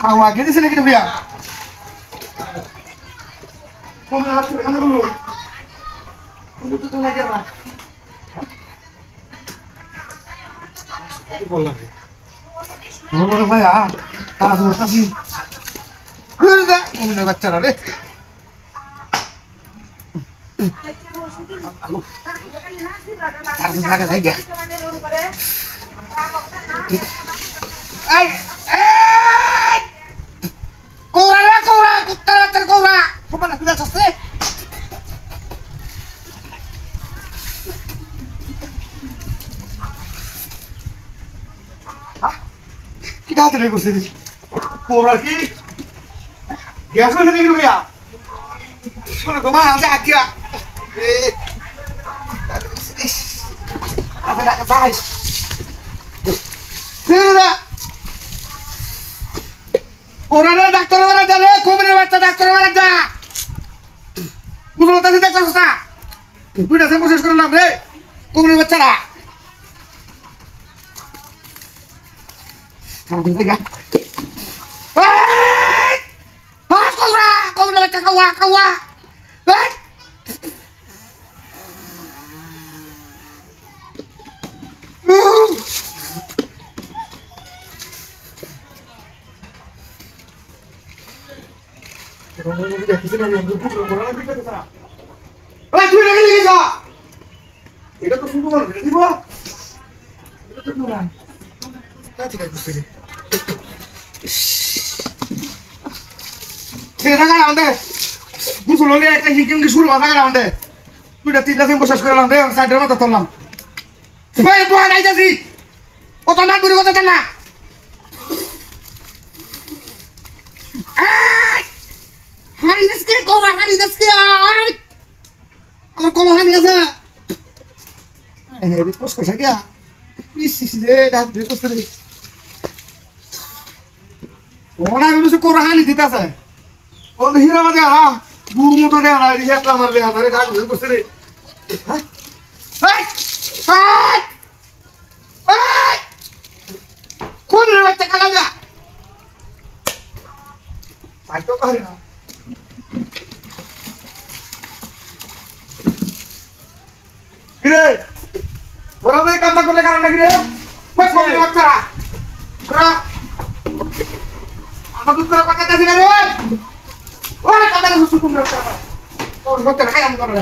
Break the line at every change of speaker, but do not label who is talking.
Kawa gini sini kita biar. Kau nak kan dulu. Dulu tu lagi apa? Boleh. Boleh apa ya? Tahu tu tapi. Kerja, kau nak baca apa? Tahu nak apa? Ay, ay! Cobra, cobra. ¿Cómo la cuidas usted? ¿Ah? ¿Qué tal te usted? Cobra aquí. ¿Qué haces en el día? Bueno, ¿cómo vas a hacer aquí? A ver, ¿qué pasa? ¡Mira! ¡Corre, doctor! ¡Vale! ¡Cómeme esta doctor! ¡Vale! ¡Uno está haciendo cosa! ¡Mira, hacemos esto con el nombre! ¡Cómeme esta! ¡Venga! ¡Ay! ¡Ah, cobra! ¡Cómeme esta caguá! ¡Ven! এটা তো শুরু করবে দিব এটা তো না তা ঠিক আছে সেটা গায় আমাদের বুঝলো লে একটা হিকিং কি শুরু কথা গায় আমাদের দুইটা তিনটা দিন বসে করলাম রে সাইডের মতো তোলাম এই তো নাই যাচ্ছি কত না দূরে কথা না হারি দেশকে কোরা হারি দেশকে আমার কোন হারি আছে এই পোস্ট কইছা কি ইসি রে দাঁত রে পোস্ট রে ওনা কিছু কোরা হানি দিতাছে ও হিরা মাঝে আ বুড় মতো রে আর রিয়াত আমার রে আরে দাঁত রে পোস্ট রে এই কোন রে বাচ্চা কালা যা ভাই তো পারে না কিরে বড় ভাই কাম করলে কারণ নাকি রে বাস কোন বাচ্চারা বড় আমার দুধ করে কথা কাছে রে ওরে কাদারে সুসু কুমড়া ওর বাচ্চা খাই আম করে